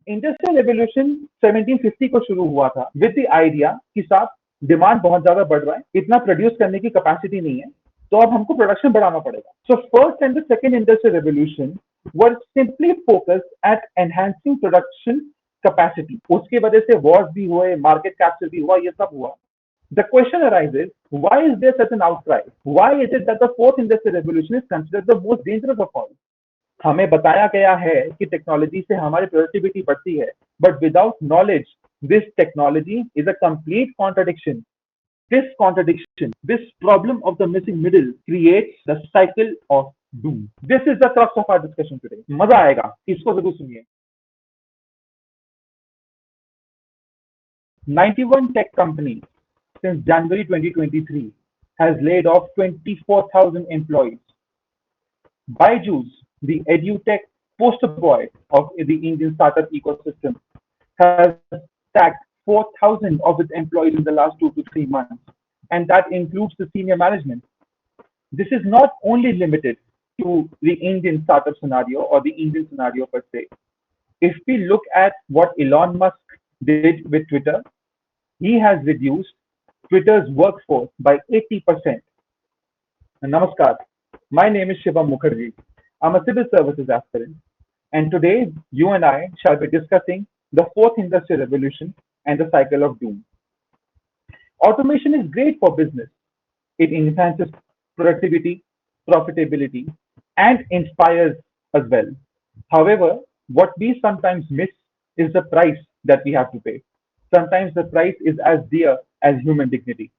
Industrial revolution 1750 को शुरू हुआ था विद द आइडिया कि साहब डिमांड बहुत ज्यादा बढ़ रहा है, इतना प्रोड्यूस करने की कैपेसिटी नहीं है, तो अब हमको प्रोडक्शन बढ़ाना पड़ेगा. So first and the second industrial revolution were simply focused eight enhancing production capacity. उसकी वजह से वॉर्स भी हुए, मार्केट कैप्चर भी हुआ, ये सब हुआ. The question arises, why is there such an outcry? Why is it that the fourth industrial revolution is considered the most dangerous of all? हमें बताया गया है कि टेक्नोलॉजी से हमारी प्रोडक्टिविटी बढ़ती है, but without knowledge this technology is a complete contradiction. This problem of the missing middle creates the cycle of doom. This is the crux of our discussion today. मजा आएगा, इसको जरूर सुनिए. 91 tech companies since January 2023 has laid off 24,000 employees. Byju's, the edutech poster boy of the Indian startup ecosystem, has sacked 4,000 of its employees in the last 2 to 3 months, and that includes the senior management. This is not only limited to the Indian startup scenario or the Indian scenario per se. If we look at what Elon Musk did with Twitter, he has reduced Twitter's workforce by 80%. Namaskar. My name is Shivam Mukherjee. I'm a civil services aspirant, and today you and I shall be discussing the fourth industrial revolution and the cycle of doom. Automation is great for business. It enhances productivity, profitability, and inspires as well. However, what we sometimes miss is the price that we have to pay. Sometimes the price is as dear as human dignity.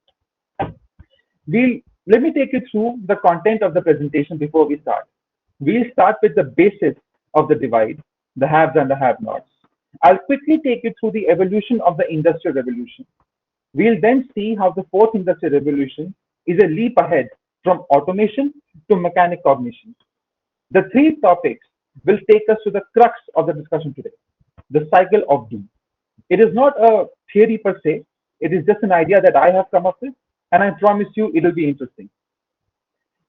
Let me take you through the content of the presentation before we start. We'll start with the basis of the divide, the haves and the have-nots. I'll quickly take you through the evolution of the Industrial Revolution. We'll then see how the fourth Industrial Revolution is a leap ahead from automation to mechanic cognition. The three topics will take us to the crux of the discussion today, the cycle of doom. It is not a theory per se, it is just an idea that I have come up with, and I promise you it will be interesting.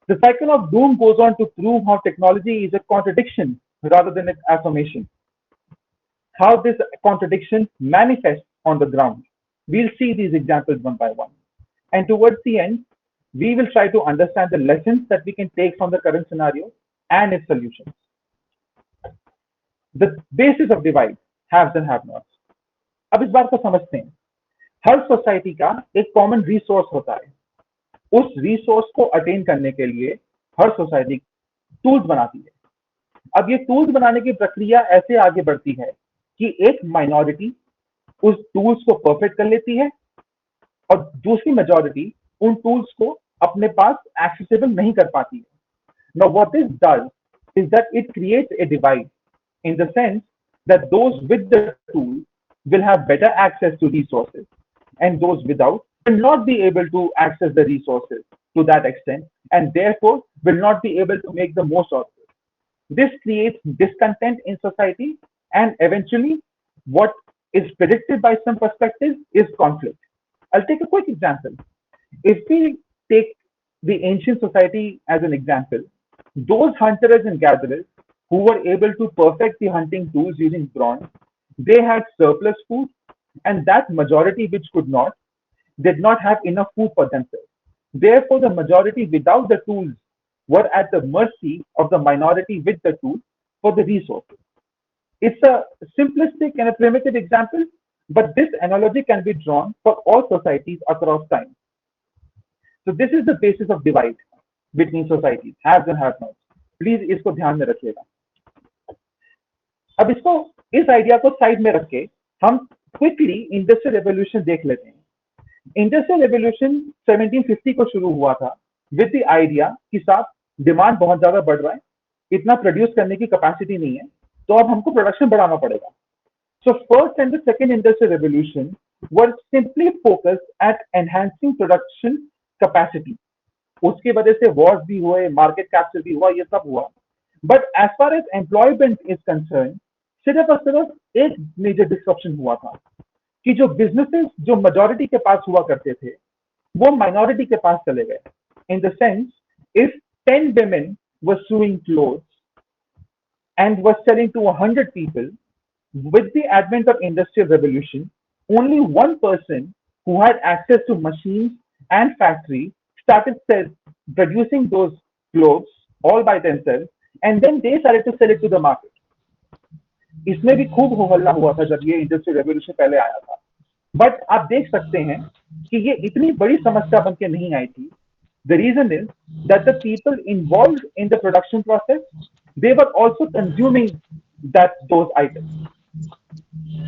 The cycle of doom goes on to prove how technology is a contradiction rather than an affirmation. How this contradiction manifests on the ground. We'll see these examples one by one. And towards the end, we will try to understand the lessons that we can take from the current scenario and its solutions. The basis of divide, haves and have-nots. अब इस बात को समझते हैं. हर society का एक common resource होता है. उस रिसोर्स को अटेन करने के लिए हर सोसाइटी टूल्स बनाती है. अब ये टूल्स बनाने की प्रक्रिया ऐसे आगे बढ़ती है कि एक माइनॉरिटी उस टूल्स को परफेक्ट कर लेती है और दूसरी मेजॉरिटी उन टूल्स को अपने पास एक्सेसिबल नहीं कर पाती है. Now what this does is that it creates a divide in the sense that those with the tool will have better access to resources and those without will not be able to access the resources to that extent and therefore will not be able to make the most of it. This creates discontent in society and eventually what is predicted by some perspectives is conflict. I'll take a quick example. If we take the ancient society as an example, those hunters and gatherers who were able to perfect the hunting tools using bronze, they had surplus food, and that majority which could not did not have enough food for themselves. Therefore, the majority without the tools were at the mercy of the minority with the tools for the resources. It's a simplistic and a primitive example, but this analogy can be drawn for all societies across time. So this is the basis of divide between societies, haves and have-nots. Please इसको ध्यान में रखिएगा. अब इसको इस idea को side में रख के हम क्विकली इंडस्ट्रियल रेवोल्यूशन देख लेते हैं. इंडस्ट्रियल रेवोल्यूशन 1750 को शुरू हुआ था विद द आइडिया कि साहब डिमांड बहुत ज्यादा बढ़ रहा है, इतना प्रोड्यूस करने की कैपेसिटी नहीं है, तो अब हमको प्रोडक्शन बढ़ाना पड़ेगा. So first and the second industrial revolution were simply focused at enhancing production capacity. उसकी वजह से वॉर्स भी हुए, मार्केट कैप्चर भी हुआ, ये सब हुआ. But as far as employment is concern, सिर्फ और सिर्फ एक मेजर डिस्ट्रप्शन हुआ था कि जो बिजनेसेस जो मेजॉरिटी के पास हुआ करते थे वो माइनॉरिटी के पास चले गए. In the sense, if 10 women were sewing clothes and were selling to 100 people, With the advent of industrial revolution, only one person who had access to machines and factory started producing those globes all by themselves, and then they started to sell it to the market. इसमें भी खूब हो हल्ला हुआ था जब ये industrial revolution पहले आया था, बट आप देख सकते हैं कि ये इतनी बड़ी समस्या बन के नहीं आई थी. The reason is that the people involved in the production process, they were also consuming those items.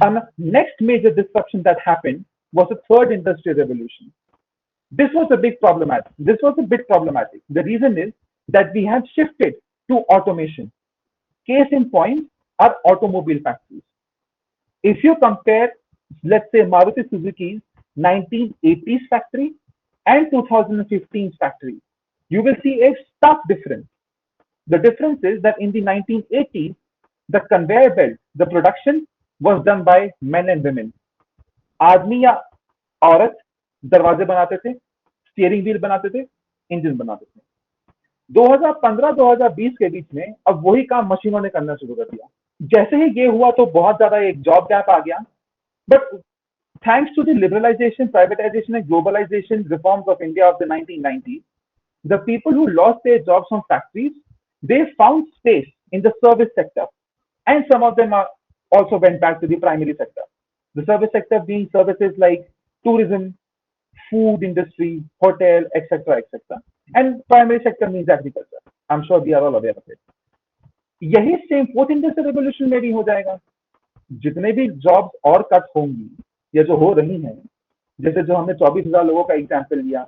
And next major disruption that happened was the third industrial revolution. This was a big problematic. This was a bit problematic. The reason is that we have shifted to automation. Case in point are automobile factories. If you compare, let's say, Maruti Suzuki's 1980s factory and 2015's factory, you will see a stark difference. The difference is that in the 1980s, the conveyor belt, the production was done by men and women. आदमी या औरत दरवाजे बनाते थे, steering wheel बनाते थे, engine बनाते थे. 2015-2020 के बीच में अब वही काम मशीनों ने करना शुरू कर दिया. जैसे ही ये हुआ तो बहुत ज्यादा एक जॉब गैप आ गया. But thanks to the liberalization, privatization, and globalization reforms of India of the 1990s, the people who lost their jobs from factories, they found space in the service sector, and some of them also went back to the primary sector. The service sector being services like tourism, food industry, hotel, etc., etc. And primary sector means agriculture. I'm sure we are all aware of it. यही same fourth industrial revolution में भी हो जाएगा. जितने भी jobs और cut होंगी या जो हो रही हैं, जैसे जो हमने 24,000 लोगों का एग्जाम्पल लिया,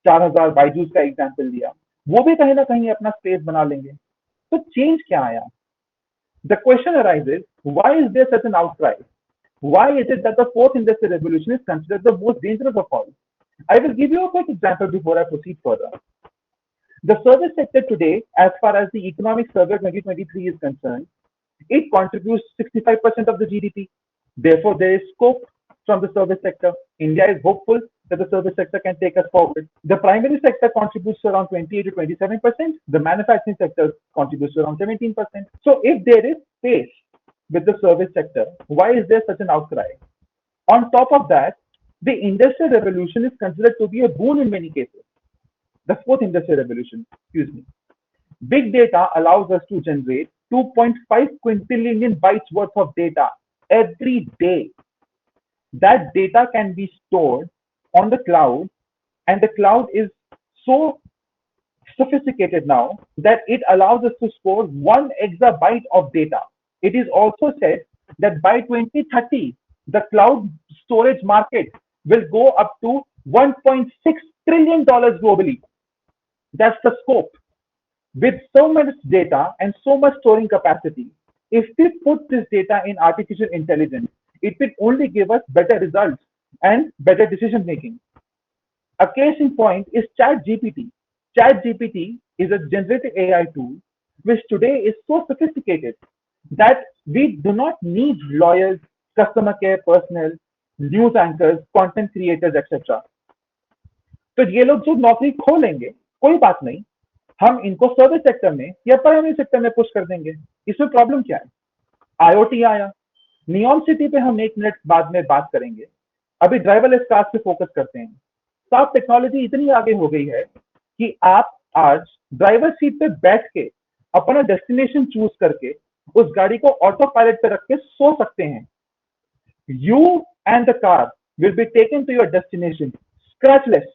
4,000 बाइजूस का एग्जाम्पल लिया, वो भी कहीं ना कहीं अपना स्पेस बना लेंगे. तो चेंज क्या आया? The question arises, why is there such an outcry? Why is it that the fourth industrial revolution is considered the most dangerous of all? I will give you a quick example before I proceed further. The service sector today, as far as the Economic Survey 2023 is concerned, it contributes 65% of the GDP. Therefore, there is scope from the service sector. India is hopeful that the service sector can take us forward. The primary sector contributes to around 28 to 27%. The manufacturing sector contributes to around 17%. So if there is space with the service sector, why is there such an outcry? On top of that, the industrial revolution is considered to be a boon in many cases. The fourth industrial revolution, excuse me. Big data allows us to generate 2.5 quintillion bytes worth of data every day. That data can be stored on the cloud, and the cloud is so sophisticated now that it allows us to store 1 exabyte of data. It is also said that by 2030, the cloud storage market will go up to $1.6 trillion globally. That's the scope. With so much data and so much storing capacity, if we put this data in artificial intelligence, it will only give us better results and better decision making. A case in point is ChatGPT. ChatGPT is a generative AI tool which today is so sophisticated that we do not need lawyers, customer care personnel, news anchors, content creators, etc. तो ये लोग जो नौकरी खो लेंगे, कोई बात नहीं, हम इनको सर्विस सेक्टर में या प्राइमरी सेक्टर में पुश कर देंगे. इसमें प्रॉब्लम क्या है? आईओटी आया, नियॉन सिटी पे हम 1 मिनट बाद में बात करेंगे. अभी ड्राइवरलेस कार्स पे फोकस करते हैं. साफ टेक्नोलॉजी इतनी आगे हो गई है कि आप आज ड्राइवर सीट पे बैठ के अपना डेस्टिनेशन चूज करके उस गाड़ी को ऑटो पायलट पे रख के सो सकते हैं. You and the car will be taken to your destination scratchless.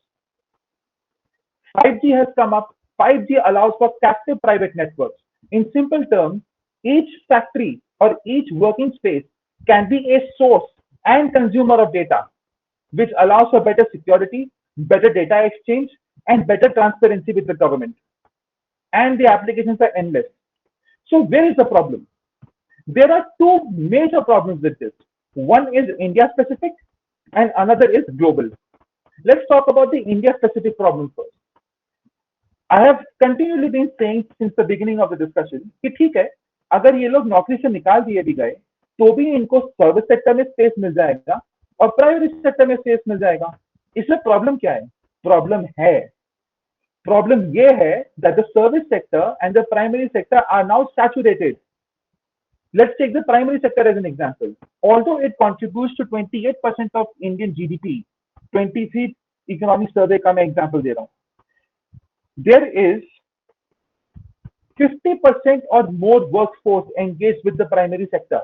5G has come up. 5G allows for captive private networks. In simple terms, each factory or each working space can be a source and consumer of data, which allows for better security, better data exchange, and better transparency with the government. And the applications are endless. So where is the problem? There are two major problems with this. One is India specific and another is global. Let's talk about the India specific problem first. I have continually been saying since the beginning of the discussion कि ठीक है, अगर ये लोग नौकरी से निकाल दिए भी गए तो भी इनको सर्विस सेक्टर में स्पेस मिल जाएगा और प्राइवेट सेक्टर में स्पेस मिल जाएगा. इसमें प्रॉब्लम क्या है? प्रॉब्लम ये है that the service sector and the primary sector are now saturated. Let's take the primary sector as an example. Although it contributes to 28% of Indian GDP, 23 economic survey का मैं example दे रहा हूँ. There is 50% or more workforce engaged with the primary sector.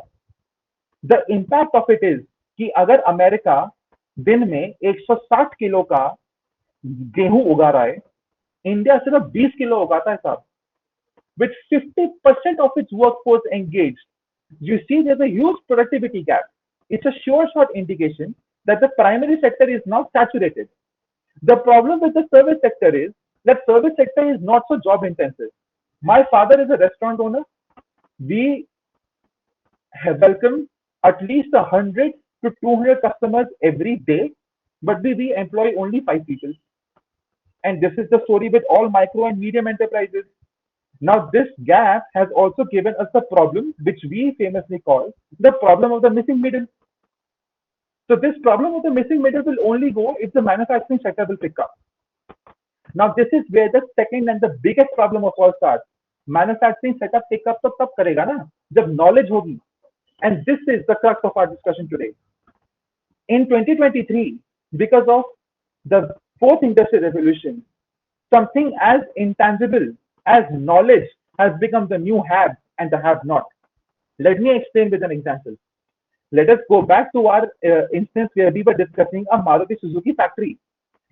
The impact of it is कि अगर America दिन में 160 kilo का गेहूं उगा रहा है, इंडिया सिर्फ 20 किलो उगाता है साहब. With 50% of its workforce engaged, you see there's a huge productivity gap. It's a sure shot indication that the primary sector is not saturated. The problem with the service sector is that service sector is not so job intensive. My father is a restaurant owner. We have welcomed at least 100 to 200 customers every day, but we employ only 5 people. And this is the story with all micro and medium enterprises. Now, this gap has also given us the problem which we famously call the problem of the missing middle. So, this problem of the missing middle will only go if the manufacturing sector will pick up. Now, this is where the second and the biggest problem of all starts. Manufacturing setup pick up तो तब करेगा ना जब knowledge होगी. And this is the crux of our discussion today. In 2023, because of the fourth industrial revolution, something as intangible as knowledge has become the new have and the have not. Let me explain with an example. Let us go back to our instance where we were discussing a Maruti Suzuki factory.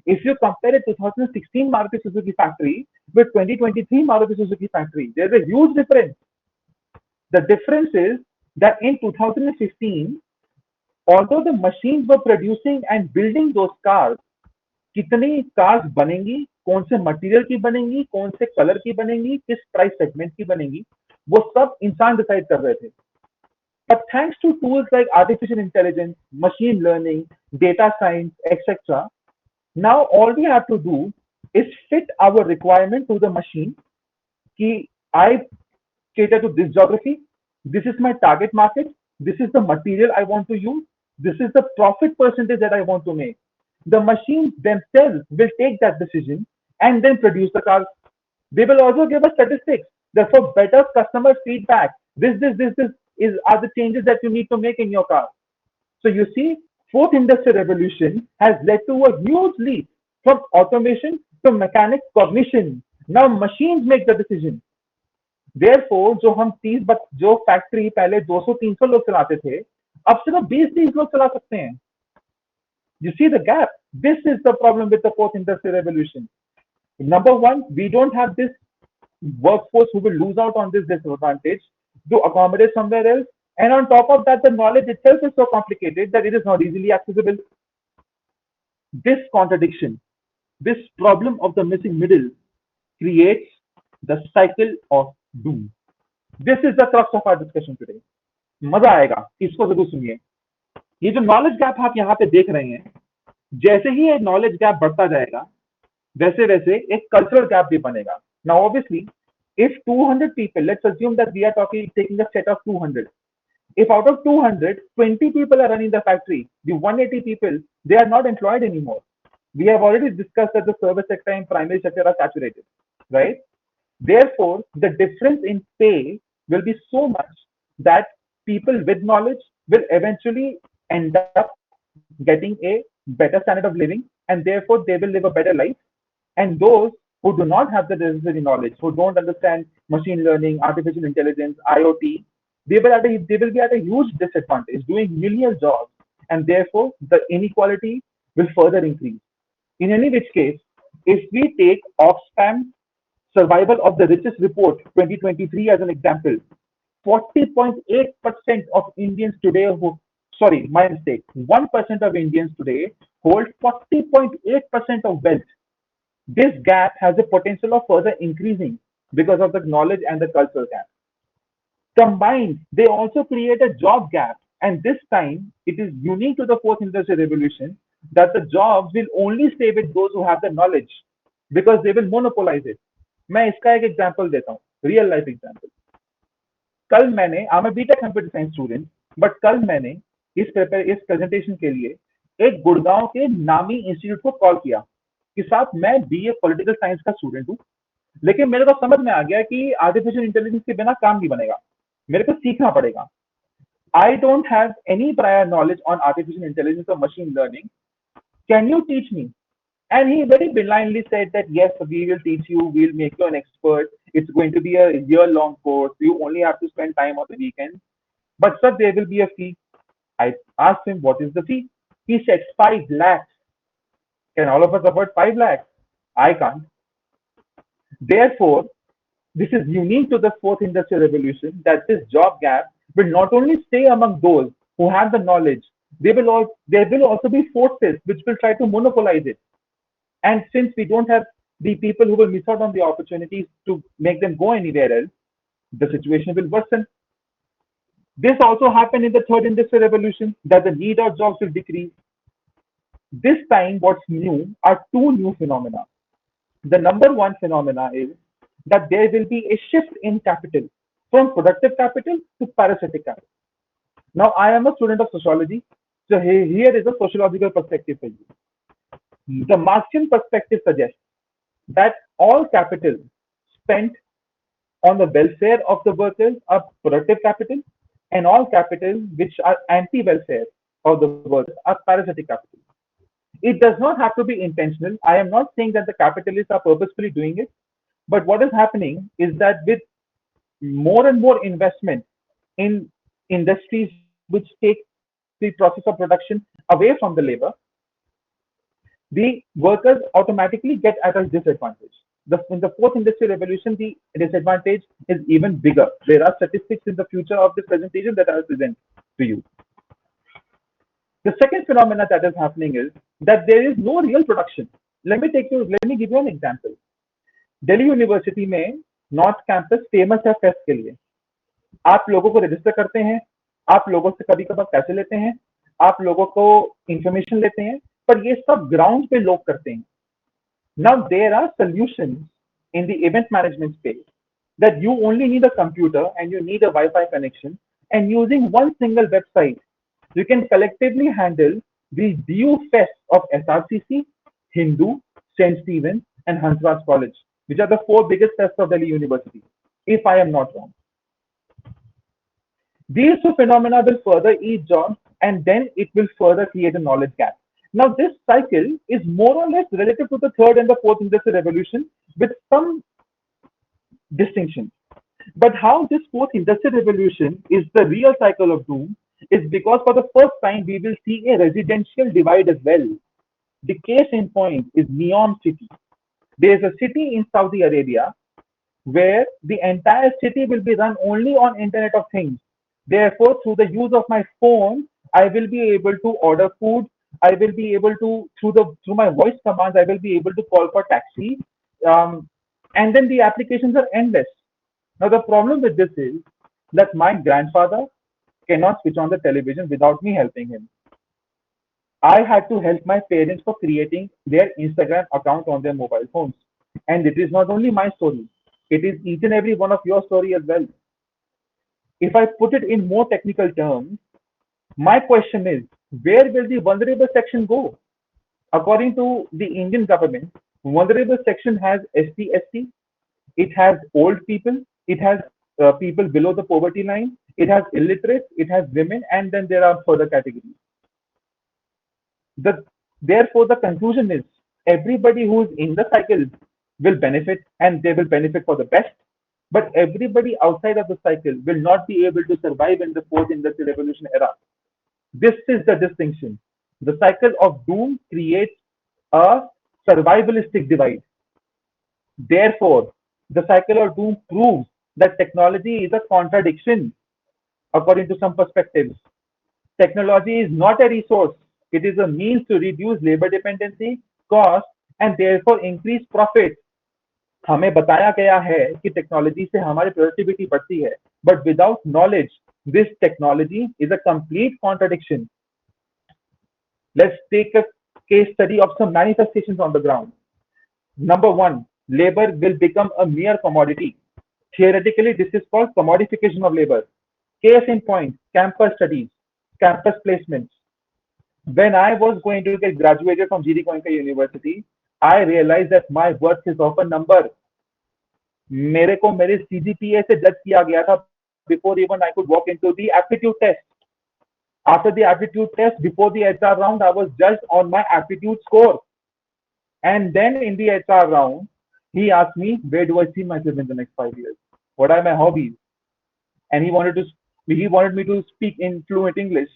If you compare a 2016 Maruti Suzuki factory with 2023 Maruti Suzuki factory, there's a huge difference. The difference is that in 2015, although the machines were producing and building those cars, कितनी cars बनेंगी, कौन से material की बनेंगी, कौन से colour की बनेंगी, किस प्राइस सेगमेंट की बनेंगी, वो सब इंसान डिसाइड कर रहे थे. But thanks to tools like artificial intelligence, machine learning, data science, etc., now all we have to do is fit our requirement to the machine. कि I cater to this geography, this is my target market, this is the material I want to use, this is the profit percentage that I want to make. The machines themselves will take that decision and then produce the cars. They will also give us statistics. Therefore, better customer feedback. This are the changes that you need to make in your car. So you see, fourth industrial revolution has led to a huge leap from automation to mechanic cognition. Now machines make the decision. Therefore, जो factory पहले 200-300 लोग चलाते थे, अब सिर्फ 20-30 लोग चला सकते हैं. You see the gap. This is the problem with the fourth industrial revolution. Number one, we don't have this workforce who will lose out on this disadvantage to accommodate somewhere else. And on top of that, the knowledge itself is so complicated that it is not easily accessible. This contradiction, this problem of the missing middle creates the cycle of doom. This is the crux of our discussion today. मजा आएगा, इसको जरूर सुनिए. ये जो knowledge gap आप यहाँ पे देख रहे हैं, जैसे ही ये नॉलेज गैप बढ़ता जाएगा, वैसे वैसे एक कल्चरल गैप भी बनेगा. Now obviously, if 200 people, let's assume that we are taking a set of 200. If out of 200, 20 people are running the factory, the 180 people, they are not employed anymore. We have already discussed that the service sector and primary sector are saturated, right? Therefore, the difference in pay will be so much that people with knowledge will eventually end up getting a better standard of living, and therefore they will live a better life. And those who do not have the necessary knowledge, who don't understand machine learning, artificial intelligence, IoT, they will be at a huge disadvantage doing menial jobs, and therefore the inequality will further increase. In any which case, if we take Oxfam Survival of the Richest Report 2023 as an example, 40.8% of Indians today sorry, my mistake, 1% of Indians today hold 40.8% of wealth. This gap has the potential of further increasing because of the knowledge and the cultural gap. Combined, they also create a job gap, and this time it is unique to the fourth industrial revolution that the jobs will only stay with those who have the knowledge because they will monopolize it. मैं इसका एक example देता हूँ, real life example. कल मैंने I am BTech computer science student, but कल मैंने इस प्रेजेंटेशन के लिए एक गुड़गांव के नामी इंस्टीट्यूट को कॉल किया कि साहब मैं बीए पॉलिटिकल साइंस का स्टूडेंट हूँ, लेकिन मेरे को समझ में आ गया कि आर्टिफिशियल इंटेलिजेंस के बिना काम नहीं बनेगा. मेरे को सीखना पड़ेगा. I don't have any prior knowledge on artificial intelligence or machine learning. Can you teach me? And he very blindly said that yes, we will teach you, we'll make you an expert. It's going to be a year-long course. You only have to spend time on the weekend. But sir, there will be a fee. I asked him, what is the fee? He said 5 lakhs. Can all of us afford 5 lakhs? I can't. Therefore, this is unique to the fourth industrial revolution that this job gap will not only stay among those who have the knowledge, there will also be forces which will try to monopolize it. And since we don't have the people who will miss out on the opportunities to make them go anywhere else, the situation will worsen. This also happened in the third industrial revolution that the need of jobs will decrease. This time, what's new are two new phenomena. The number one phenomena is that there will be a shift in capital from productive capital to parasitic capital. Now, I am a student of sociology, so here is a sociological perspective for you. The Marxian perspective suggests that all capital spent on the welfare of the workers are productive capital, and all capital which are anti-welfare of the workers are parasitic capital. It does not have to be intentional. I am not saying that the capitalists are purposefully doing it, but what is happening is that with more and more investment in industries which take the process of production away from the labor, the workers automatically get at a disadvantage. In the fourth industrial revolution, the disadvantage is even bigger. There are statistics in the future of this presentation that I will present to you. The second phenomena that is happening is that there is no real production. Let me give you an example. Delhi university में north campus famous है fest के लिए. आप लोगों को register करते हैं, आप लोगों से कभी कभार पैसे लेते हैं, आप लोगों को इंफॉर्मेशन लेते हैं, पर ये सब ग्राउंड पे लोग करते हैं. Now there are solutions in the event management space that you only need a computer and you need a Wi-Fi connection, and using one single website you can collectively handle the DU Fest of SRCC, Hindu, St. Stephen's, and Hansraj College, which are the four biggest fests of Delhi University, if I am not wrong. These two phenomena will further eat jobs, and then it will further create a knowledge gap. Now, this cycle is more or less relative to the third and the fourth industrial revolution with some distinction. But how this fourth industrial revolution is the real cycle of doom is because for the first time we will see a residential divide as well. The case in point is Neom City. There is a city in Saudi Arabia where the entire city will be run only on Internet of Things. Therefore, through the use of my phone, I will be able to order food. I will be able to through my voice commands. I will be able to call for taxi, and then the applications are endless. Now the problem with this is that my grandfather cannot switch on the television without me helping him. I had to help my parents for creating their Instagram account on their mobile phones. And it is not only my story, it is each and every one of your story as well. If I put it in more technical terms, my question is, where will the vulnerable section go? According to the Indian government, vulnerable section has ST, it has old people, it has people below the poverty line, it has illiterates, it has women, and then there are further categories. Therefore, the conclusion is everybody who is in the cycle will benefit and they will benefit for the best, but everybody outside of the cycle will not be able to survive in the fourth industrial revolution era. This is the distinction. The cycle of doom creates a survivalistic divide. Therefore, the cycle of doom proves that technology is a contradiction according to some perspectives. Technology is not a resource, it is a means to reduce labor dependency, cost, and therefore increase profit. हमें बताया गया है कि technology से हमारी productivity बढ़ती है, but without knowledge, this technology is a complete contradiction. Let's take a case study of some manifestations on the ground. Number one, labor will become a mere commodity. Theoretically, this is called commodification of labor. Case in point, campus studies, campus placements. When I was going to get graduated from GD Goenka University, I realized that my worth is of a number. मेरे को मेरे CGPA से जज किया गया था before even I could walk into the aptitude test. After the aptitude test, before the HR round, I was judged on my aptitude score. And then in the HR round, he asked me, where do I see myself in the next 5 years? What are my hobbies? And he wanted me to speak in fluent English.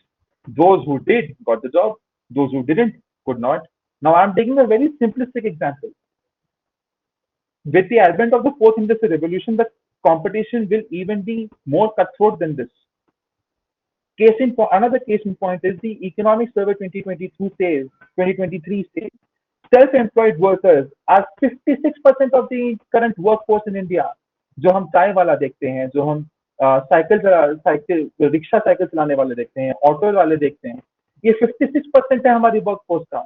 Those who did got the job. Those who didn't could not. Now I'm taking a very simplistic example. With the advent of the fourth industrial revolution, the competition will even be more cutthroat than this. Another case in point is the Economic Survey 2023 says self-employed workers are 56% of the current workforce in India. जो हम चाय वाला देखते हैं, जो हम cycle rickshaw cycle चलाने वाले देखते हैं, ऑटो वाले देखते हैं, ये 56% है हमारी वर्कफोर्स का.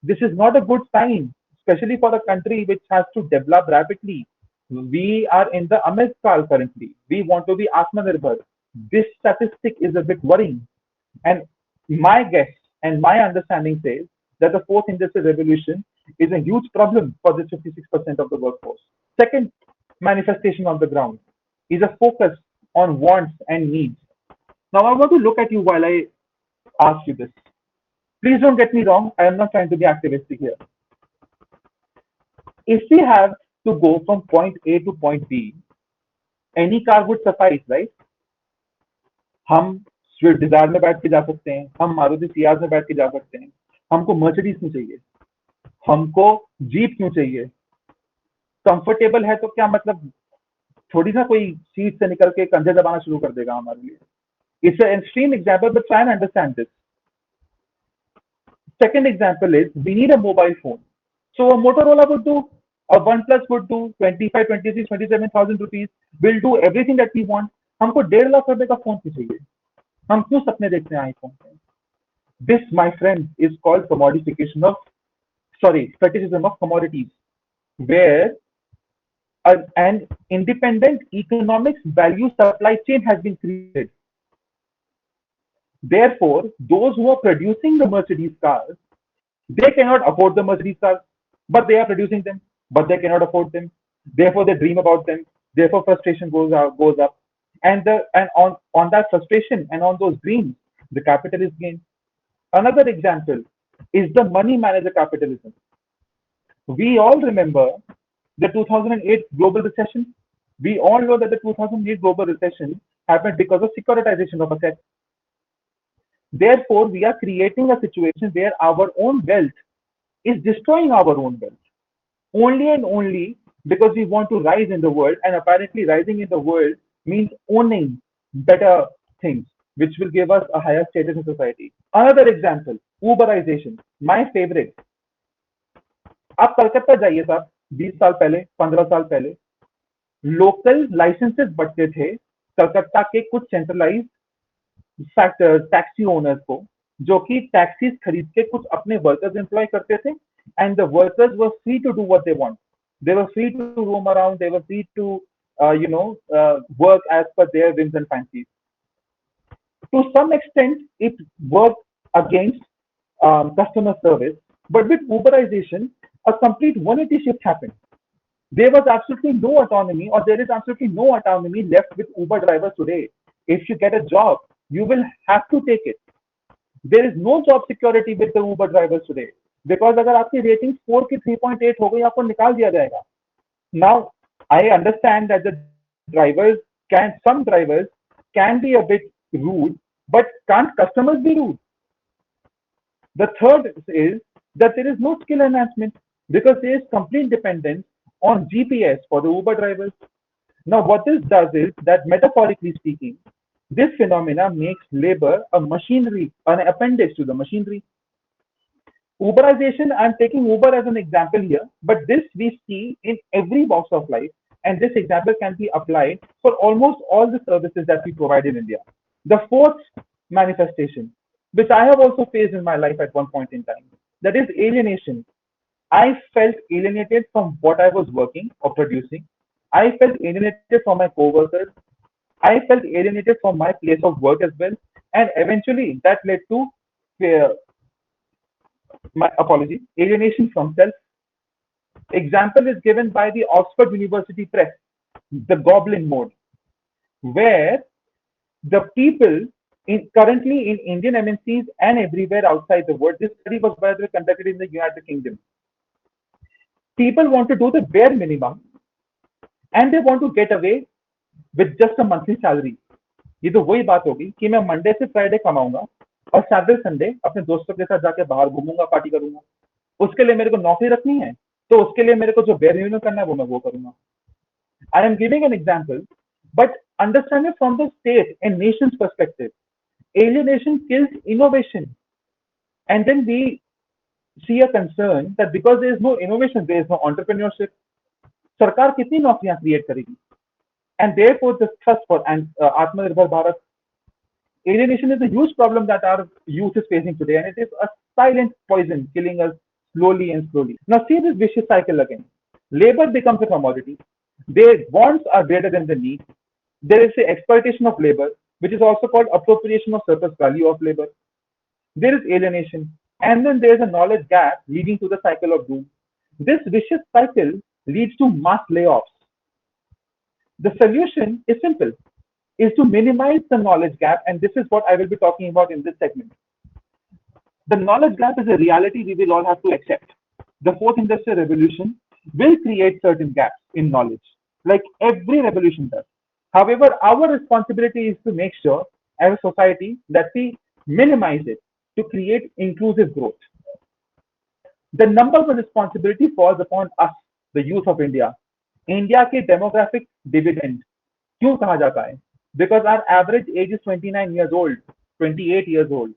This is not a good sign, especially for a country which has to develop rapidly. We are in the Amit Kal currently. We want to be Atmanirbhar. This statistic is a bit worrying. And my guess and my understanding says that the fourth industrial revolution is a huge problem for this 56% of the workforce. Second manifestation on the ground is a focus on wants and needs. Now I want to look at you while I ask you this. Please don't get me wrong. I am not trying to be activistic here. If we have to go from point A to point B, any car would suffice, right? हम Swift Dzire में बैठ के जा सकते हैं, हम Maruti Ciaz में बैठ के जा सकते हैं, हमको मर्सिडीज क्यों चाहिए, हमको जीप क्यों चाहिए? कंफर्टेबल है तो क्या मतलब थोड़ी ना कोई सीट से निकल के कंधे दबाना शुरू कर देगा हमारे लिए. It's an extreme example, but try and understand this. Second example is we need a mobile phone. So a Motorola would do, a OnePlus would do 25, 26, 27,000 rupees. Will do everything that we want. हमको 1.5 लाख रुपए का phone क्यों चाहिए? हम क्यों सपने देखते हैं आईफोन पे? This, my friend, is called fetishism of commodities, where an independent economics value supply chain has been created. Therefore, those who are producing the Mercedes cars, they cannot afford the Mercedes cars, but they are producing them, but they cannot afford them. Therefore, they dream about them. Therefore, frustration goes up. And on that frustration and on those dreams, the capitalists gain. Another example is the money manager capitalism. We all remember the 2008 global recession. We all know that the 2008 global recession happened because of securitization of assets. Therefore, we are creating a situation where our own wealth is destroying our own wealth. Only and only because we want to rise in the world, and apparently rising in the world means owning better things, which will give us a higher status in society. Another example, Uberization, my favorite. आप कलकत्ता जाइए साहब, 20 साल पहले, 15 साल पहले, local licences बढ़ते थे कलकत्ता के कुछ सेंट्रलाइज टैक्सी ओनर्स को, जो कि टैक्सीज खरीद के कुछ अपने वर्कर्स एम्प्लॉय करते थे, and the workers were free to do what they want. They were free to roam around. They were free to, work as per their whims and fancies. To some extent, it worked against customer service, but with Uberization, a complete 180 shift happened. There was absolutely no autonomy, or there is absolutely no autonomy left with Uber drivers today. If you get a job, you will have to take it. There is no job security with the Uber drivers today. Because अगर आपकी rating 4 की 3.8 हो गई, आपको निकाल दिया जाएगा. Now, I understand that some drivers can be a bit rude, but can't customers be rude? The third is that there is no skill enhancement because there is complete dependence on GPS for the Uber drivers. Now, what this does is that, metaphorically speaking, this phenomena makes labor a machinery, an appendage to the machinery. Uberization, I'm taking Uber as an example here, but this we see in every box of life, and this example can be applied for almost all the services that we provide in India. The fourth manifestation, which I have also faced in my life at one point in time, that is alienation. I felt alienated from what I was working or producing. I felt alienated from my co-workers. I felt alienated from my place of work as well, and eventually that led to alienation from self. Example is given by the Oxford University Press, the Goblin Mode, where The people currently in Indian MNCs and everywhere outside the world, this study was by the way conducted in the United Kingdom. People want to do the bare minimum and they want to get away with just a monthly salary. ये तो वही बात होगी कि मैं Monday से Friday कमाऊंगा और Saturday Sunday अपने दोस्तों के साथ जाके बाहर घूमूंगा, पार्टी करूंगा। उसके लिए मेरे को नौकरी रखनी है, तो उसके लिए मेरे को जो बेयर मिनिमम करना है वो मैं वो करूंगा। I am giving an example, but understand it from the state and nation's perspective. Alienation kills innovation, and then we see a concern that because there is no innovation, there is no entrepreneurship. सरकार कितनी नौकरियां create करेगी? And therefore, the thrust for Atmanirbhar Bharat. Alienation is a huge problem that our youth is facing today, and it is a silent poison killing us slowly and slowly. Now, see this vicious cycle again. Labor becomes a commodity. Their wants are greater than the need. There is the exploitation of labor, which is also called appropriation of surplus value of labor. There is alienation, and then there is a knowledge gap leading to the cycle of doom. This vicious cycle leads to mass layoffs. The solution is simple, is to minimize the knowledge gap, and this is what I will be talking about in this segment. The knowledge gap is a reality we will all have to accept. The fourth industrial revolution will create certain gaps in knowledge, like every revolution does. However, our responsibility is to make sure as a society that we minimize it to create inclusive growth. The number one responsibility falls upon us, the youth of India. India के demographic dividend क्यों कहा जाता है? Because our average age is 29 years old, 28 years old.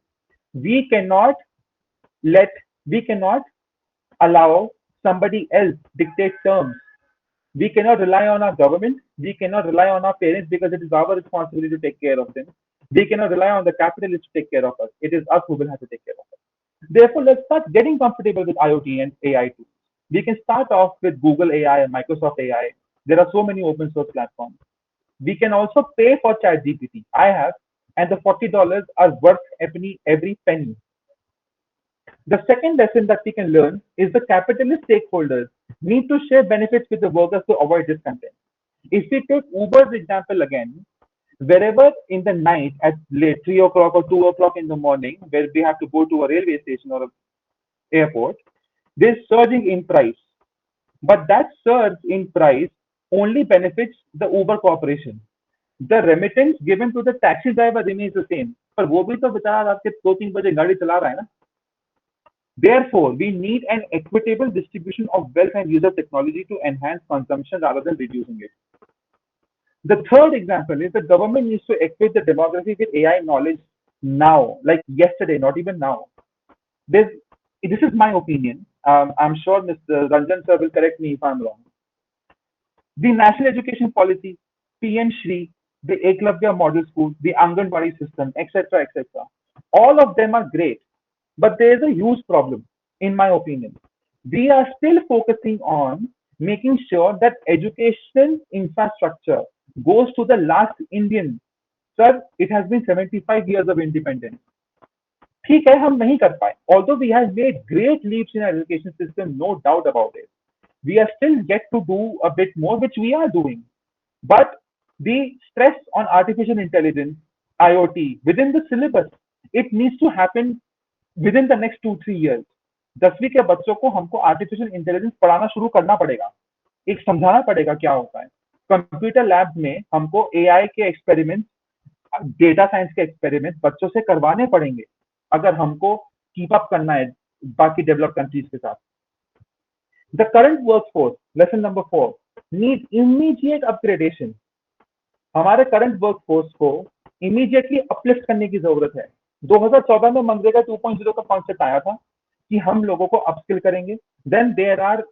We cannot let, we cannot allow somebody else dictate terms. We cannot rely on our government. We cannot rely on our parents because it is our responsibility to take care of them. We cannot rely on the capitalists to take care of us. It is us who will have to take care of us. Therefore, let's start getting comfortable with IoT and AI tools. We can start off with Google AI and Microsoft AI. There are so many open source platforms. We can also pay for ChatGPT. I have, and the $40 are worth every penny. The second lesson that we can learn is the capitalist stakeholders need to share benefits with the workers to avoid discontent. If we take Uber's example again, wherever in the night at late 3 o'clock or 2 o'clock in the morning, where we have to go to a railway station or an airport, there's surging in price. But that surge in price only benefits the Uber corporation. The remittance given to the taxi driver remains the same. पर वो भी तो बेचारा रात के 2-3 बजे गाड़ी चला रहा है ना. Therefore, we need an equitable distribution of wealth and use of technology to enhance consumption rather than reducing it. The third example is the government needs to equip the demography with AI knowledge now, like yesterday, not even now. This is my opinion. I'm sure Mr. Ranjan sir will correct me if I'm wrong. The National Education Policy, PM Shri, the Eklavya Model School, the Anganwadi system, etc., etc. All of them are great, but there is a huge problem, in my opinion. We are still focusing on making sure that education infrastructure goes to the last Indian. Sir, it has been 75 years of independence. ठीक है, हम नहीं कर पाए. Although we have made great leaps in our education system, no doubt about it. We are still yet to do a bit more, which we are doing. But the stress on artificial intelligence, IoT, within the syllabus, it needs to happen within the next 2-3 years. 10वीं के बच्चों को हमको artificial intelligence पढ़ाना शुरू करना पड़ेगा, एक समझाना पड़ेगा क्या होता है. कंप्यूटर लैब में हमको एआई के एक्सपेरिमेंट्स, डेटा साइंस के एक्सपेरिमेंट्स बच्चों से करवाने पड़ेंगे अगर हमको कीप अप करना है बाकी डेवलप कंट्रीज के साथ. The current workforce, lesson number 4, need immediate upgradation. हमारे करंट वर्कफोर्स को इमीडिएटली अपलिफ्ट करने की जरूरत है. 2014 में मनरेगा 2.0 का कॉन्सेप्ट आया था कि हम लोगों को अपस्किल करेंगे. Then there are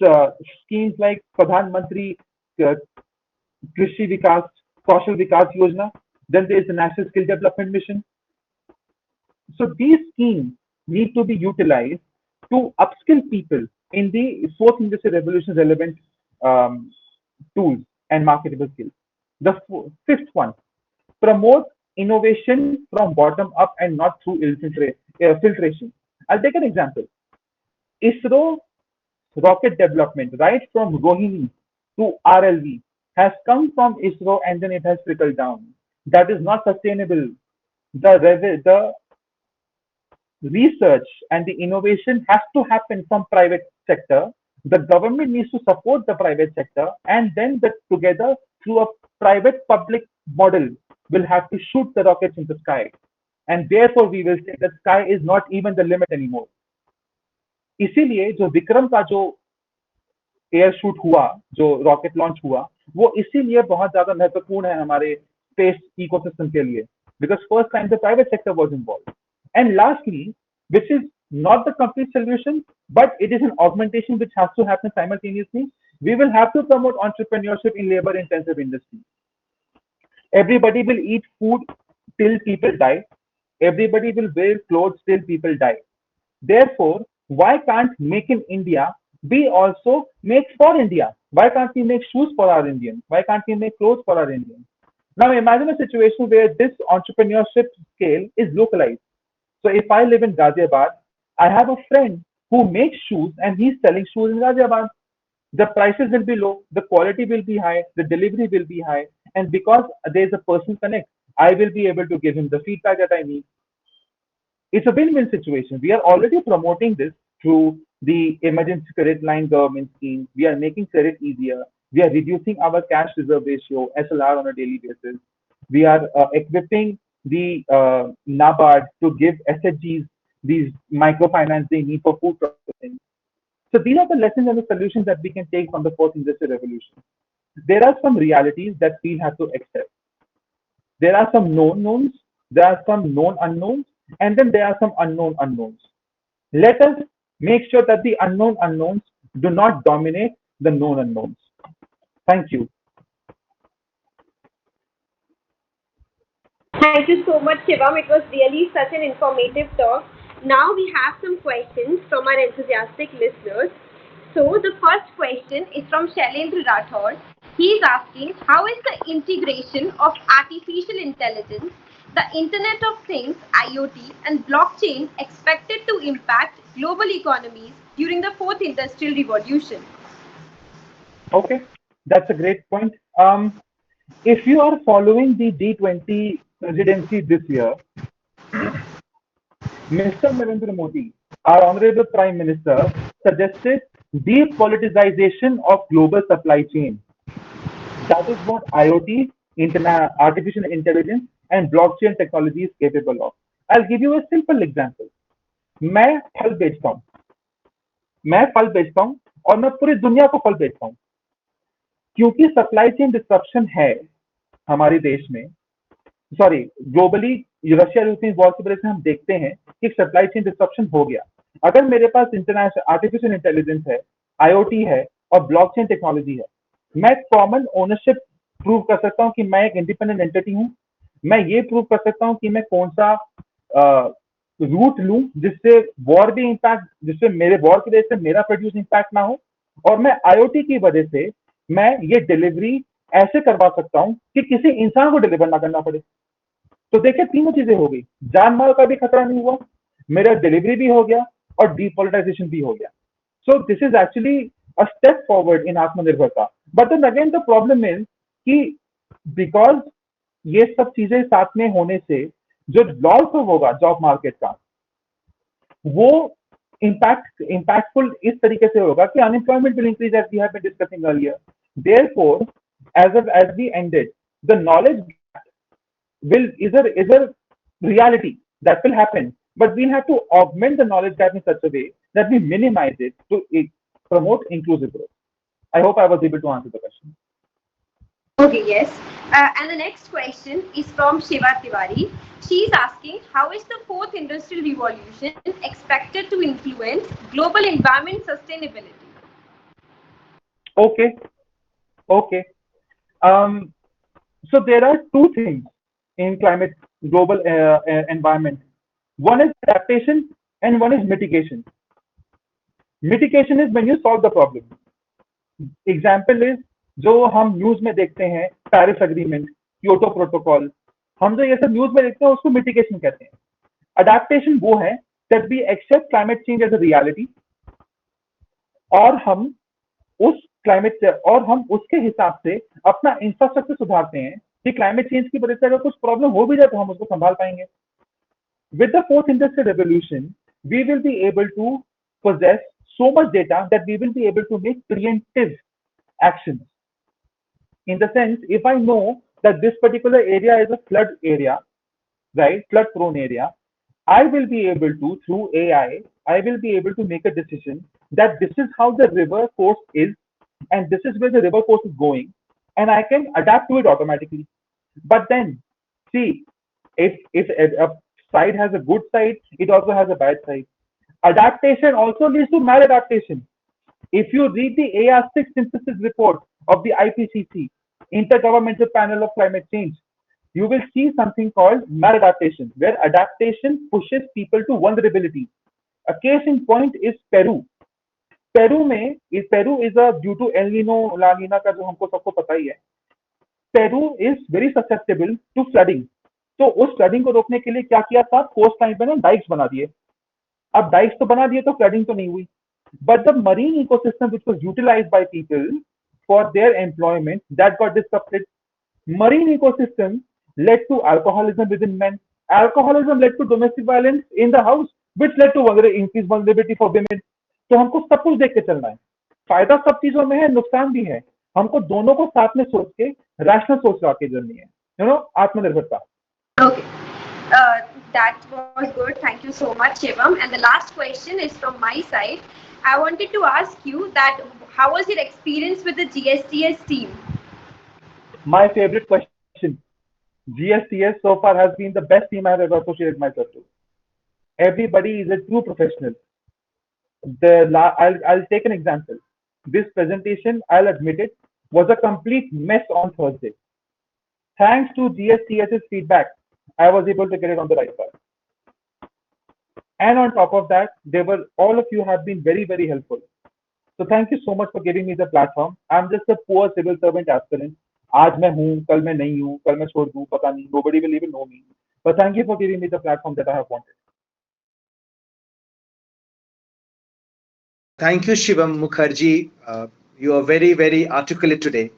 schemes like प्रधानमंत्री कृषि विकास कौशल विकास योजना. Then there is the National Skill Development Mission. So these schemes need to be utilized to upskill people in the fourth industrial revolution relevant tools and marketable skills. The fifth one, promote innovation from bottom up and not through filtration. I'll take an example. ISRO rocket development, right from Rohini to RLV, has come from ISRO and then it has trickled down. that is not sustainable. The research and the innovation has to happen from private sector. The government needs to support the private sector, and then together through a private public model will have to shoot the rockets into sky. And therefore we will say the sky is not even the limit anymore. इसीलिए जो विक्रम का जो air shoot हुआ, जो rocket launch हुआ, वो इसीलिए बहुत ज्यादा महत्वपूर्ण है हमारे स्पेस इकोसिस्टम के लिए, because first time the private sector was involved. And lastly, which is not the complete solution, but it is an augmentation which has to happen simultaneously, we will have to promote entrepreneurship in labor intensive industries. Everybody will eat food till people die. Everybody will wear clothes till people die. Therefore, why can't Make in India be also make for India? Why can't we make shoes for our Indians? Why can't we make clothes for our Indians? Now imagine a situation where this entrepreneurship scale is localized. So if I live in Ghaziabad, I have a friend who makes shoes and he's selling shoes in Ghaziabad. The prices will be low, the quality will be high, the delivery will be high, and because there's a personal connect, I will be able to give him the feedback that I need. It's a win-win situation. We are already promoting this through the emergency credit line government scheme. We are making credit easier. We are reducing our cash reserve ratio, SLR, on a daily basis. We are equipping the NABARD to give SHGs these microfinance they need for food processing. So these are the lessons and the solutions that we can take from the fourth industrial revolution. There are some realities that we have to accept. There are some known knowns, there are some known unknowns, and then there are some unknown unknowns. Let us make sure that the unknown unknowns do not dominate the known unknowns. Thank you. Thank you so much, Shivam. It was really such an informative talk. Now we have some questions from our enthusiastic listeners. So the first question is from Shailendra Rathod. He is asking, how is the integration of artificial intelligence, the Internet of Things, IoT, and blockchain expected to impact global economies during the fourth industrial revolution? Okay, that's a great point. If you are following the G20 presidency this year, Mr. Narendra Modi, our Honorable Prime Minister, suggested depoliticization of global supply chain. That is what IoT, artificial intelligence, and blockchain technology is capable of. I'll give you a simple example. मैं फल बेचता हूँ, मैं फल बेचता हूँ और मैं पूरी दुनिया को फल बेचता हूँ, क्योंकि सप्लाई चेन डिस्ट्रप्शन है हमारे देश में, sorry globally, Russia Ukraine war की वजह से हम देखते हैं कि सप्लाई चेन डिस्ट्रप्शन हो गया. अगर मेरे पास इंटरनेशनल आर्टिफिशियल इंटेलिजेंस है, आईओटी है और ब्लॉकचेन टेक्नोलॉजी है, मैं कॉमन ओनरशिप प्रूव कर सकता हूं कि मैं एक इंडिपेंडेंट एंटिटी हूं. मैं ये प्रूव कर सकता हूं कि मैं कौन सा रूट लूं जिससे वॉर भी इम्पैक्ट, जिससे मेरे वॉर की वजह से मेरा प्रोड्यूस इम्पैक्ट ना हो, और मैं आईओटी की वजह से मैं ये डिलीवरी ऐसे करवा सकता हूं कि किसी इंसान को डिलीवर ना करना पड़े. तो देखिए तीनों चीजें हो गई, जान माल का भी खतरा नहीं हुआ, मेरा डिलीवरी भी हो गया और डीपोलिटाइजेशन भी हो गया. So this is actually a step forward in atmanirbharta. But then again the problem is कि बिकॉज ये सब चीजें साथ में होने से जो लॉस होगा जॉब मार्केट का, वो impactful इस तरीके से होगा कि unemployment will increase as we have been discussing earlier. Therefore, as we ended, the knowledge will is a reality that will happen, but we'll have to augment the knowledge gap in such a way that we minimize it to promote inclusive growth. I hope I was able to answer the question. Okay, yes. And the next question is from Shiva Tiwari. She is asking, how is the fourth industrial revolution expected to influence global environment sustainability? Okay, okay. So there are two things in climate global environment. One is adaptation and one is mitigation. Mitigation is when you solve the problem. Example is जो हम news में देखते हैं, Paris agreement, Kyoto protocol, हम जो ये सब news में देखते हैं उसको मिटिगेशन कहते हैं. अडेप्टेशन वो है that we accept climate change as a reality और हम उस क्लाइमेट और हम उसके हिसाब से अपना इंफ्रास्ट्रक्चर सुधारते हैं कि क्लाइमेट चेंज की वजह से अगर कुछ प्रॉब्लम हो भी जाए तो हम उसको संभाल पाएंगे. With the fourth industrial revolution, we will be able to possess so much data that we will be able to make preemptive actions. In the sense, if I know that this particular area is a flood area, right, flood prone area, I will be able to, through I will be able to make a decision that this is how the river course is and this is where the river course is going, and I can adapt to it automatically. But then, see, if a side has a good side, it also has a bad side. Adaptation also leads to maladaptation. If you read the AR6 synthesis report of the IPCC, Intergovernmental Panel of Climate Change, you will see something called maladaptation, where adaptation pushes people to vulnerability. A case in point is Peru. Peru is a due to El Nino La Nina का जो हमको सबको पता ही है. Peru is very susceptible to flooding. तो उस flooding को रोकने के लिए क्या किया था, कोस्ट लाइन पे ना डाइक्स बना दिए. अब डाइक्स तो बना दिए तो फ्लडिंग तो नहीं हुई. But the marine ecosystem which was utilised by people for their employment that got disturbed. Marine ecosystem led to alcoholism within men. Alcoholism led to domestic violence in the house, which led to increased vulnerability for women. तो हमको सब कुछ देख के चलना है. फायदा सब चीजों में है, नुकसान भी है. हमको दोनों को साथ में सोच के रैशनल सोच ला के चलनी है. आत्मनिर्भरता. Okay. Uh, that was good. Thank you so much, Shivam. And the last question is from my side. I wanted to ask you that how was your experience with the GSTS team? My favorite question. GSTS so far has been the best team I have ever associated myself to. Everybody is a true professional. I'll take an example. This presentation, I'll admit it, was a complete mess on Thursday. Thanks to GSTS's feedback, I was able to get it on the right path. And on top of that, all of you have been very, very helpful. So thank you so much for giving me the platform. I'm just a poor civil servant aspirant. आज मैं हूँ, कल मैं नहीं हूँ, कल मैं छोड़ दूँ, पता नहीं. Nobody will even know me. But thank you for giving me the platform that I have wanted. Thank you, Shivam Mukherjee. You are very, very articulate today.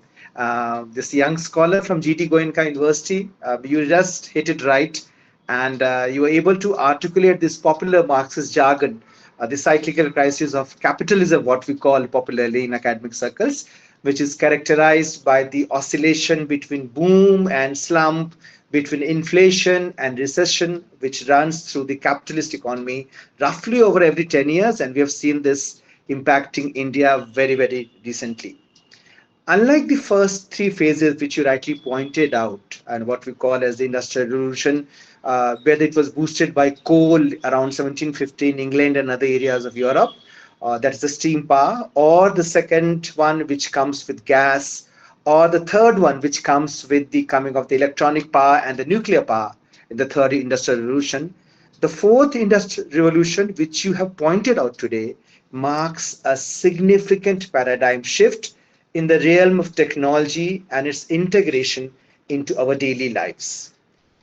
This young scholar from GT Goenka University, you just hit it right, and you were able to articulate this popular Marxist jargon, the cyclical crisis of capitalism, what we call popularly in academic circles, which is characterized by the oscillation between boom and slump, between inflation and recession, which runs through the capitalist economy roughly over every 10 years, and we have seen this impacting India very, very recently. Unlike the first three phases, which you rightly pointed out, and what we call as the Industrial Revolution, where it was boosted by coal around 1750 in England and other areas of Europe, that's the steam power, or the second one, which comes with gas, or the third one, which comes with the coming of the electronic power and the nuclear power in the third Industrial Revolution. The fourth Industrial Revolution, which you have pointed out today, marks a significant paradigm shift in the realm of technology and its integration into our daily lives.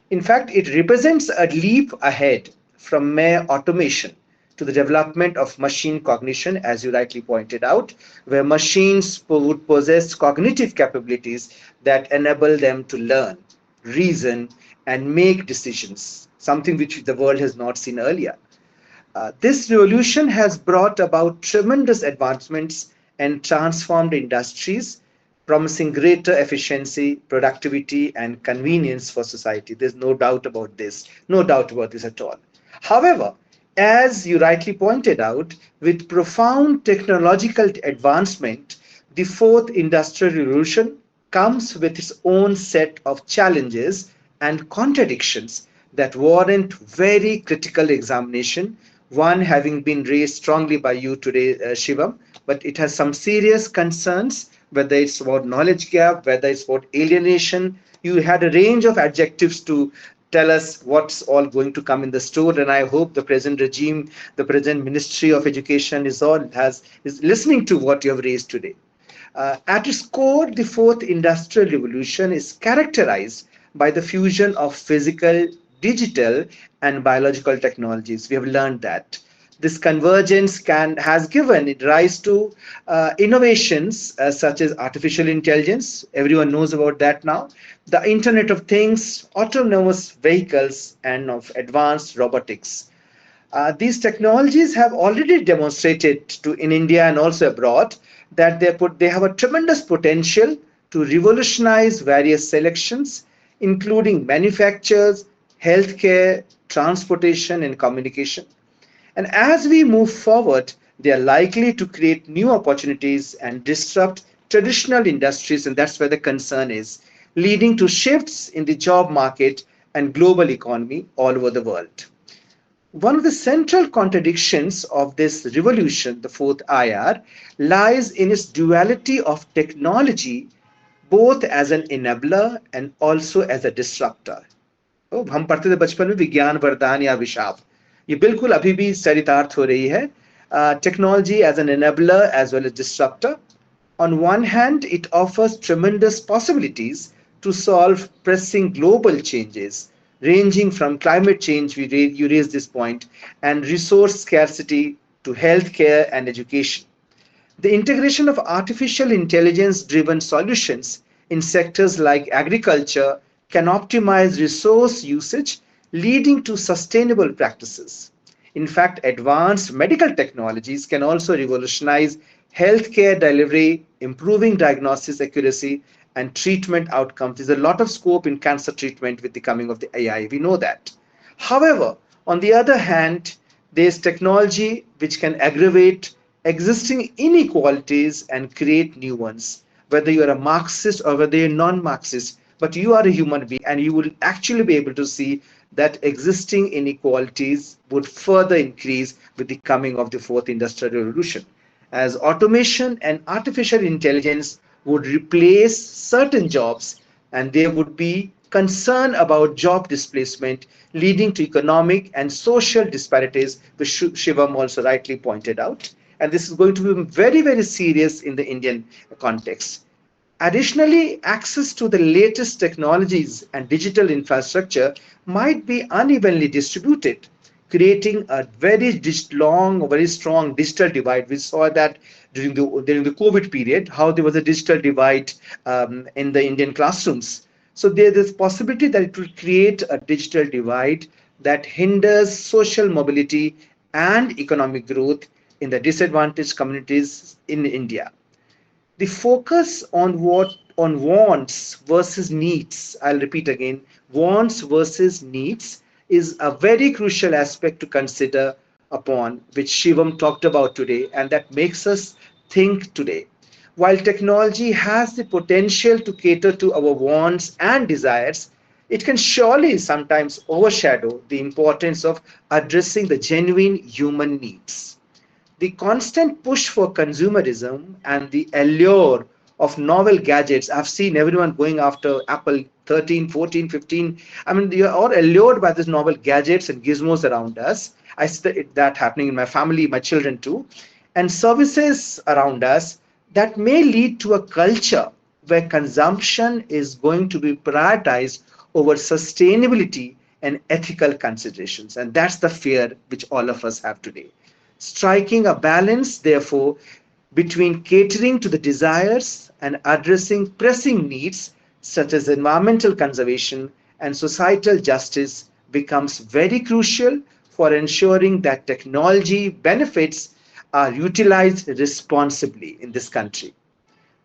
In fact, it represents a leap ahead from mere automation to the development of machine cognition, as you rightly pointed out, where machines would possess cognitive capabilities that enable them to learn, reason, and make decisions, something which the world has not seen earlier. This revolution has brought about tremendous advancements and transformed industries, promising greater efficiency, productivity, and convenience for society. There's no doubt about this, no doubt about this at all. However, as you rightly pointed out, with profound technological advancement, the fourth industrial revolution comes with its own set of challenges and contradictions that warrant very critical examination, one having been raised strongly by you today, Shivam, but it has some serious concerns, whether it's about knowledge gap, whether it's about alienation. You had a range of adjectives to tell us what's all going to come in the store, and I hope the present regime, the present Ministry of Education is listening to what you have raised today. At its core, the fourth industrial revolution is characterized by the fusion of physical, digital, and biological technologies. We have learned that. This convergence has given rise to innovations such as artificial intelligence. Everyone knows about that now. The Internet of Things, autonomous vehicles, and of advanced robotics. These technologies have already demonstrated in India and also abroad that they have a tremendous potential to revolutionize various selections, including manufactures, healthcare, transportation, and communication. And as we move forward, they are likely to create new opportunities and disrupt traditional industries, and that's where the concern is, leading to shifts in the job market and global economy all over the world. One of the central contradictions of this revolution, the fourth IR, lies in its duality of technology, both as an enabler and also as a disruptor. तो हम पढ़ते थे बचपन में विज्ञान वरदान या अभिशाप, ये बिल्कुल अभी भी चरितार्थ हो रही है. Technology as an enabler as well as disruptor. On one hand, it offers tremendous possibilities to solve pressing global changes, ranging from climate change, you raised this point, and resource scarcity to healthcare and education. The integration of artificial intelligence driven solutions in sectors like agriculture can optimize resource usage, leading to sustainable practices. In fact, advanced medical technologies can also revolutionize healthcare delivery, improving diagnosis accuracy and treatment outcomes. There's a lot of scope in cancer treatment with the coming of the AI. We know that. However, on the other hand, there's technology which can aggravate existing inequalities and create new ones. Whether you're a Marxist or whether you're non-Marxist, but you are a human being and you will actually be able to see that existing inequalities would further increase with the coming of the fourth industrial revolution, as automation and artificial intelligence would replace certain jobs and there would be concern about job displacement leading to economic and social disparities, which Shivam also rightly pointed out. And this is going to be very, very serious in the Indian context. Additionally, access to the latest technologies and digital infrastructure might be unevenly distributed, creating a long, very strong digital divide. We saw that during the COVID period, how there was a digital divide in the Indian classrooms. So there is possibility that it will create a digital divide that hinders social mobility and economic growth in the disadvantaged communities in India. The focus on wants versus needs, I'll repeat again, wants versus needs is a very crucial aspect to consider upon, which Shivam talked about today, and that makes us think today. While technology has the potential to cater to our wants and desires, it can surely sometimes overshadow the importance of addressing the genuine human needs. The constant push for consumerism and the allure of novel gadgets. I've seen everyone going after Apple 13, 14, 15. I mean, they are all allured by these novel gadgets and gizmos around us. I see that happening in my family, my children too. And services around us that may lead to a culture where consumption is going to be prioritized over sustainability and ethical considerations. And that's the fear which all of us have today. Striking a balance, therefore, between catering to the desires and addressing pressing needs such as environmental conservation and societal justice becomes very crucial for ensuring that technology benefits are utilized responsibly in this country.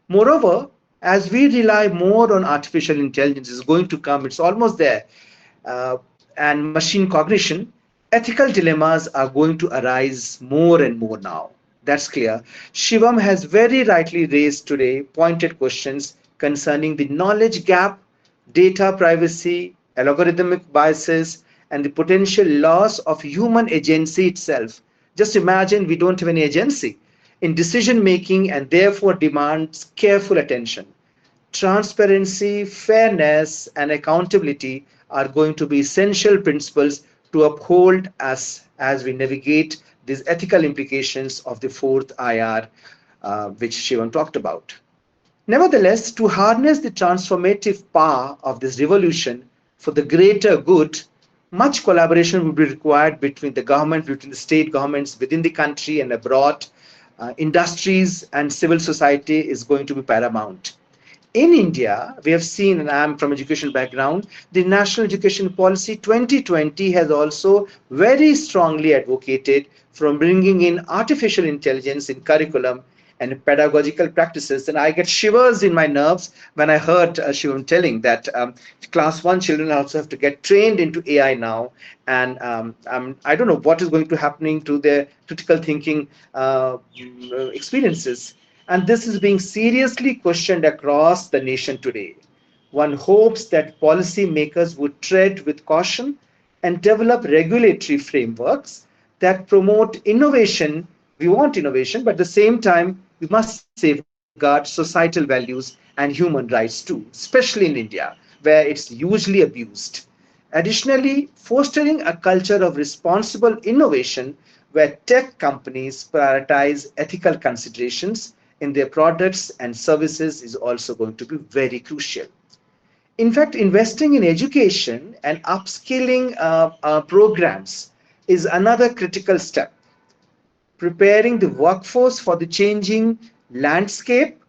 Moreover, as we rely more on artificial intelligence, is going to come, it's almost there, uh, and machine cognition, ethical dilemmas are going to arise more and more now. That's clear. Shivam has very rightly raised today pointed questions concerning the knowledge gap, data privacy, algorithmic biases, and the potential loss of human agency itself. Just imagine we don't have any agency in decision making and therefore demands careful attention. Transparency, fairness, and accountability are going to be essential principles to uphold us as we navigate these ethical implications of the fourth IR, which Shivam talked about. Nevertheless, to harness the transformative power of this revolution for the greater good, Much collaboration will be required between the government, between the state governments within the country and abroad. Industries and civil society is going to be paramount. In India, we have seen, and I'm from education background, the National Education Policy 2020 has also very strongly advocated from bringing in artificial intelligence in curriculum and pedagogical practices. And I get shivers in my nerves when I heard Shivam telling that class one children also have to get trained into AI now. And I don't know what is going to happening to their critical thinking experiences. And this is being seriously questioned across the nation today. One hopes that policymakers would tread with caution and develop regulatory frameworks that promote innovation. We want innovation, but at the same time, we must safeguard societal values and human rights too, especially in India, where it's hugely abused. Additionally, fostering a culture of responsible innovation where tech companies prioritize ethical considerations in their products and services is also going to be very crucial. In fact, investing in education and upskilling programs is another critical step. Preparing the workforce for the changing landscape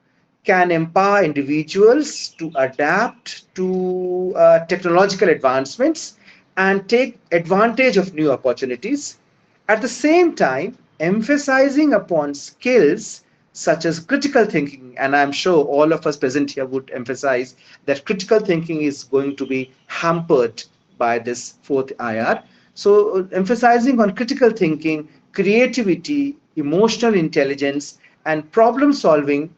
can empower individuals to adapt to technological advancements and take advantage of new opportunities. At the same time, emphasizing upon skills such as critical thinking, and I'm sure all of us present here would emphasize that critical thinking is going to be hampered by this fourth IR. So, emphasizing on critical thinking, creativity, emotional intelligence, and problem solving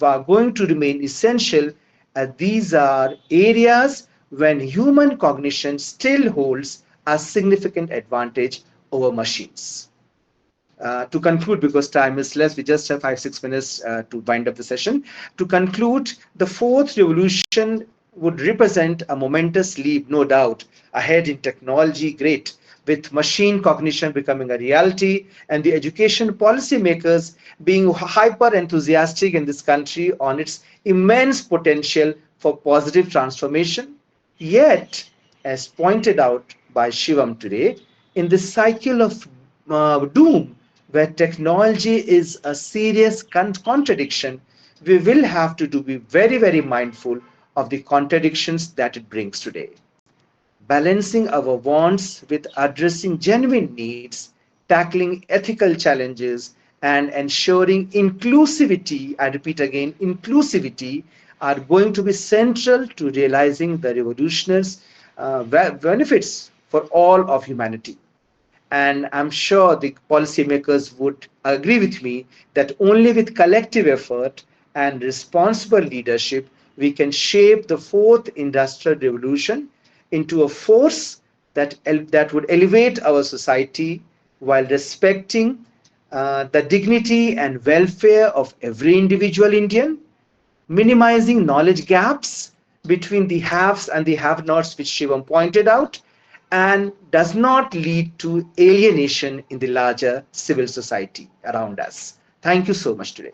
are going to remain essential, as these are areas when human cognition still holds a significant advantage over machines. To conclude, because time is less, we just have 5 6 minutes to wind up the session. To conclude, the fourth revolution would represent a momentous leap, no doubt, ahead in technology, great, with machine cognition becoming a reality and the education policymakers being hyper enthusiastic in this country on its immense potential for positive transformation. Yet, as pointed out by Shivam today, in this cycle of doom, where technology is a serious contradiction, we will have to be very, very mindful of the contradictions that it brings today. Balancing our wants with addressing genuine needs, tackling ethical challenges, and ensuring inclusivity, I repeat again, inclusivity, are going to be central to realizing the revolutionaries' benefits for all of humanity. And I'm sure the policymakers would agree with me that only with collective effort and responsible leadership we can shape the fourth industrial revolution into a force that would elevate our society while respecting the dignity and welfare of every individual Indian, minimizing knowledge gaps between the haves and the have nots, which Shivam pointed out, and does not lead to alienation in the larger civil society around us. Thank you so much today.